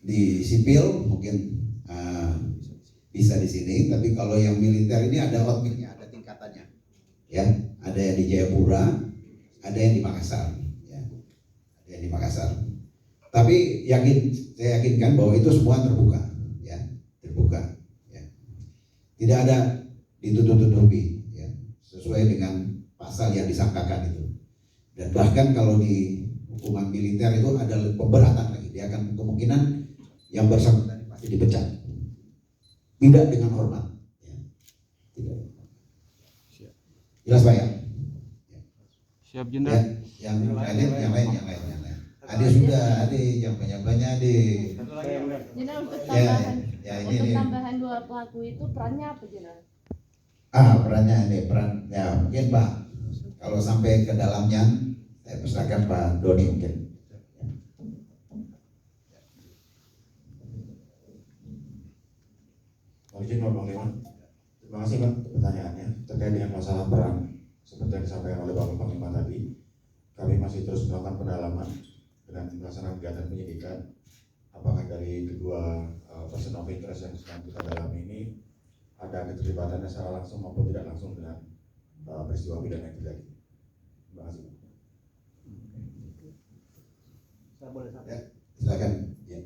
di sipil mungkin bisa di sini, tapi kalau yang militer ini ada outfitnya, ada tingkatannya, ya. Ada yang di Jayapura, ada yang di Makassar, ya. Ada yang di Makassar. Tapi saya yakinkan bahwa itu semua terbuka, ya, terbuka, ya. Tidak ada ditutup-tutupi, ya, sesuai dengan pasal yang disangkakan itu. Dan bahkan kalau di hukuman militer itu ada pemberatan lagi, dia akan kemungkinan yang bersangkutan pasti dipecat, tidak dengan hormat, ya. Tidak. Jelas Pak ya? Siap Jenderal. Ya, yang lain. Ade sudah, Ade yang banyak-banyak Ade. Jenderal, untuk tambahan dua pelaku itu perannya apa Jenderal? Perannya ini ya mungkin Pak, kalau sampai ke dalamnya saya persilakan Pak Doni mungkin. Izin Pak Panglima. Terima kasih Pak untuk pertanyaannya terkait dengan masalah peran seperti yang disampaikan oleh Bapak Panglima tadi. Kami masih terus melakukan pendalaman dengan melaksanakan kegiatan penyidikan. Apakah dari kedua person of interest yang sedang kita dalami ini ada keterlibatannya secara langsung maupun tidak langsung dengan peristiwa pidana yang terjadi. Terima kasih. Saya boleh satu? Ya, silakan. Ya.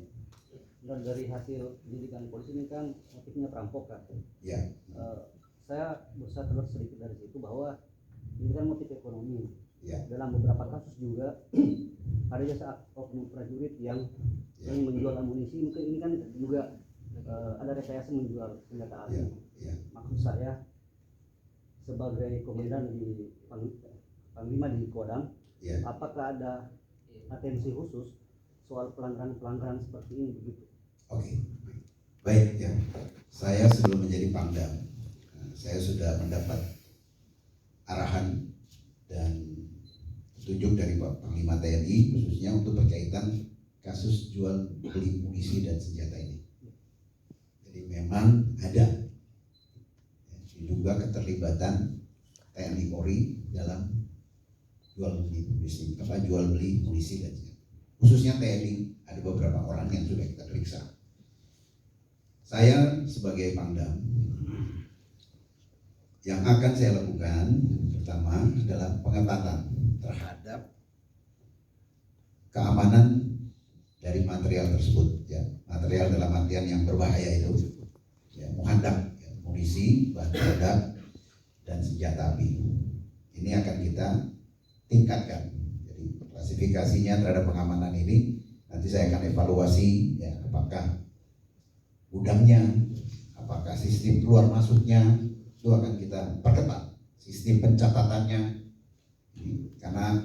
Dan dari hasil penyidikan polisi ini kan motifnya perampokan. Ya. Saya berusaha keluar sedikit dari situ bahwa ini kan motif ekonomi. Ya. Dalam beberapa kasus juga ada jasa oknum prajurit yang menjual amunisi. Mungkin ini kan juga ada rekayasa menjual senjata api. Ya. Maksud saya sebagai komandan di Panglima di Kodam, apakah ada atensi khusus soal pelanggaran seperti ini begitu? Oke. Baik ya. Saya sebelum menjadi Pangdam, saya sudah mendapat arahan dan petunjuk dari Pak Panglima TNI khususnya untuk berkaitan kasus jual beli munisi dan senjata ini. Jadi memang ada diduga keterlibatan TNI Polri dalam jual beli munisi dan senjata. Khususnya TNI, ada beberapa orang yang sudah kita periksa. Saya sebagai Pangdam, yang akan saya lakukan pertama adalah pengetatan terhadap keamanan dari material tersebut, ya. Material dalam artian yang berbahaya itu, ya, muhandap, ya, munisi, bahan peledak, dan senjata api. Ini akan kita tingkatkan. Jadi klasifikasinya terhadap pengamanan ini nanti saya akan evaluasi, ya, apakah gudangnya, apakah sistem keluar masuknya itu akan kita perketat, sistem pencatatannya, karena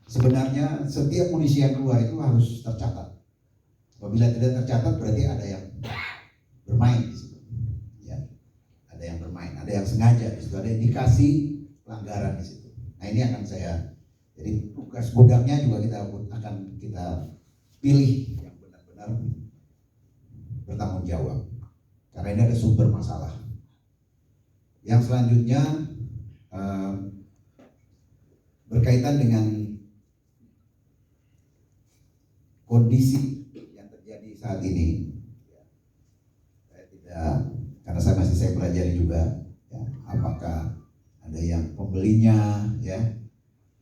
sebenarnya setiap munisi yang keluar itu harus tercatat. Apabila tidak tercatat berarti ada yang bermain di situ, ya, ada yang bermain, ada yang sengaja di situ, ada indikasi pelanggaran di situ. Nah ini akan saya, jadi tugas gudangnya juga akan kita pilih yang benar-benar bertanggung jawab, karena ini ada sumber masalah. Yang selanjutnya berkaitan dengan kondisi yang terjadi saat ini, saya tidak, karena saya pelajari juga, ya, apakah ada yang pembelinya, ya,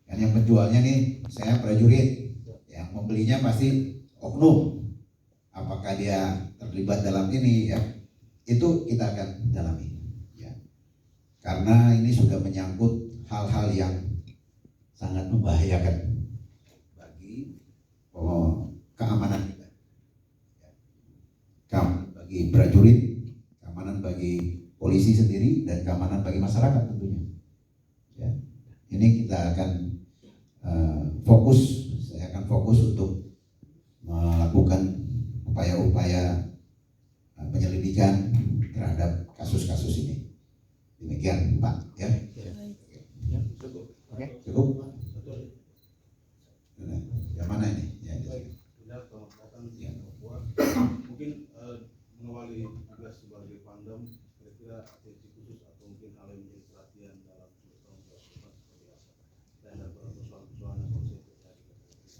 kan yang penjualnya nih saya prajurit, yang membelinya pasti oknum, apakah dia terlibat dalam ini, ya, itu kita akan dalami, ya, karena ini sudah menyangkut hal-hal yang sangat membahayakan bagi keamanan kita, ya. Keamanan bagi prajurit, keamanan bagi polisi sendiri, dan keamanan bagi masyarakat tentunya, ya. Ini kita akan saya akan fokus untuk melakukan upaya-upaya penyelidikan terhadap kasus-kasus ini. Demikian Pak, ya. Cukup. Yang mana ini? Ya, mungkin mengawali tugas sebagai Pangdam, kira-kira atensi khusus atau mungkin hal yang menjadi perhatian dalam bertanggung jawab seperti apa dan persoalan-persoalan yang terjadi.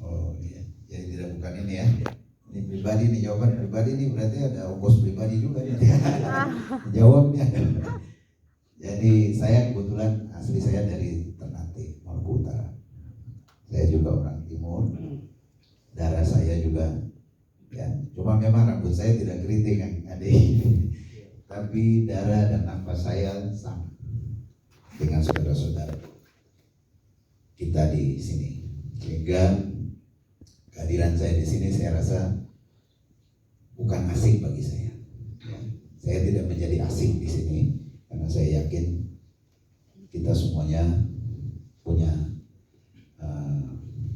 Oh iya, jadi tidak bukan ini ya. Ini pribadi nih, jawaban pribadi nih berarti ada ongkos pribadi juga nih. Jawabnya. Jadi saya kebetulan asli saya dari Ternate, Maluku Utara. Saya juga orang Timur. Darah saya juga, ya. Cuma memang rambut saya tidak keriting kan, adik. Tapi darah dan nafas saya sama dengan saudara-saudara kita di sini. Sehingga kehadiran saya di sini saya rasa bukan asing bagi saya. Ya. Saya tidak menjadi asing di sini karena saya yakin kita semuanya punya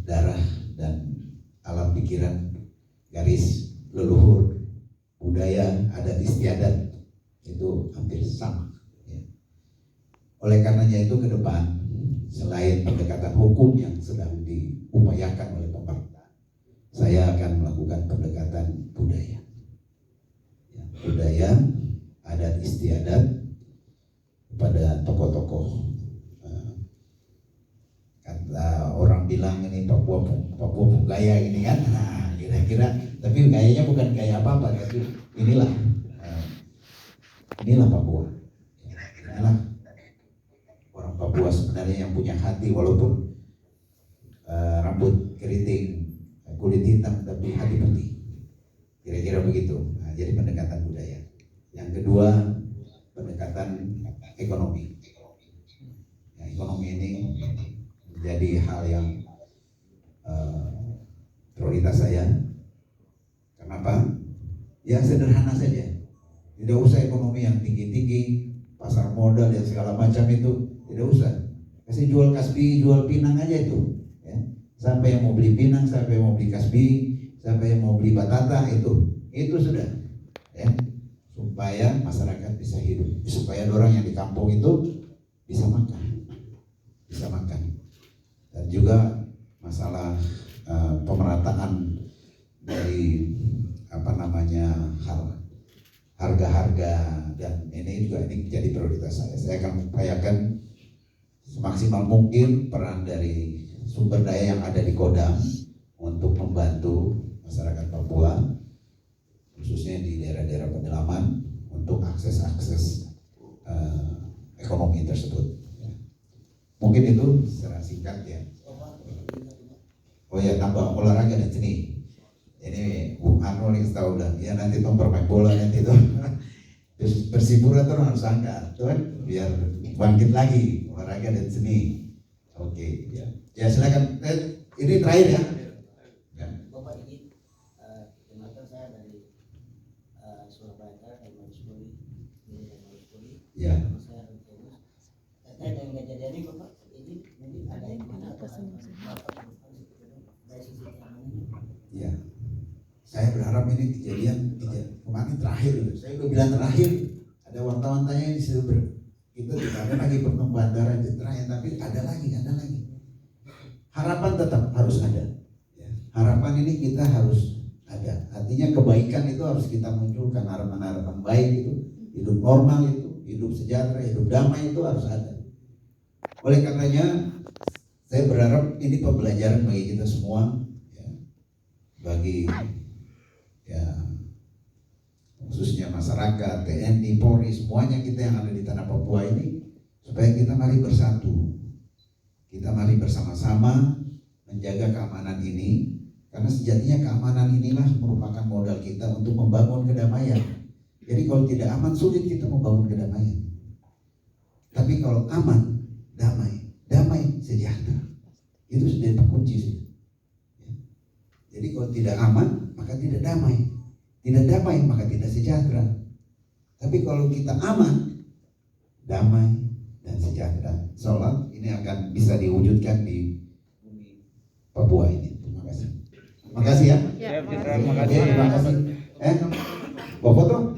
darah dan alam pikiran, garis leluhur, budaya, adat istiadat itu hampir sama. Ya. Oleh karenanya itu ke depan selain pendekatan hukum yang sedang diupayakan oleh pemerintah, saya akan melakukan pendekatan budaya. Ya, budaya, adat istiadat kepada tokoh-tokoh. Kata orang bilang ini Papua gaya ini kan, nah, kira-kira, tapi gayanya bukan gaya apa-apa, tapi inilah Papua. Inilah orang Papua sebenarnya yang punya hati walaupun rambut keriting, kulit hitam, tapi hati putih. Kira-kira begitu. Nah, jadi pendekatan budaya. Yang kedua, pendekatan ekonomi. Ya, ekonomi ini menjadi hal yang prioritas saya. Kenapa? Ya sederhana saja. Tidak usah ekonomi yang tinggi-tinggi, pasar modal dan segala macam itu tidak usah. Kasih jual kasbi, jual pinang aja itu. Ya. Siapa yang mau beli pinang, siapa yang mau beli kasbi, siapa yang mau beli batata itu sudah. Ya. Supaya masyarakat bisa hidup, supaya orang yang di kampung itu bisa makan. Dan juga masalah pemerataan dari harga-harga, dan ini jadi prioritas saya. Saya akan upayakan semaksimal mungkin peran dari sumber daya yang ada di Kodam untuk membantu masyarakat Papua, khususnya di daerah-daerah pedalaman untuk akses ekonomi tersebut. Mungkin itu secara singkat ya. Oh ya, tambah olahraga dan seni. Ini Bung Arnold yang tahu dah, ya nanti tuh bermain bola nanti tuh. Terus Persipura tuh harus angkat, tuh kan, biar bangkit lagi olahraga dan seni. Oke, ya. Ya silakan. Ini terakhir ya. Ya. Bapak izin, perkenalkan saya dari Surabaya, dari Mabespori. Ya. Saya terkait dengan kejadian ini, Bapak izin, mungkin ada yang mana dari sisi keamanan? Ya. Saya berharap ini kejadian kemarin terakhir. Saya udah bilang terakhir. Ada wartawan tanya di situ, kita tidak ada lagi pertemuan darah terakhir, tapi ada lagi. Harapan tetap harus ada. Ya. Harapan ini kita harus ada. Artinya kebaikan itu harus kita munculkan, harapan-harapan baik itu, hidup normal itu, hidup sejahtera, hidup damai itu harus ada. Oleh karenanya, saya berharap ini pembelajaran bagi kita semua, ya, bagi ya khususnya masyarakat, TNI, Polri, semuanya kita yang ada di tanah Papua ini, supaya kita mari bersatu, kita mari bersama-sama menjaga keamanan ini, karena sejatinya keamanan inilah merupakan modal kita untuk membangun kedamaian. Jadi kalau tidak aman, sulit kita membangun kedamaian. Tapi kalau aman, damai, sejahtera, itu sudah kunci sih. Jadi kalau tidak aman, maka tidak damai. Tidak damai, maka tidak sejahtera. Tapi kalau kita aman, damai, dan sejahtera, insya ini akan bisa diwujudkan di bumi Papua ini. Terima kasih. Terima kasih ya. Ya, Terima kasih. Bawa foto?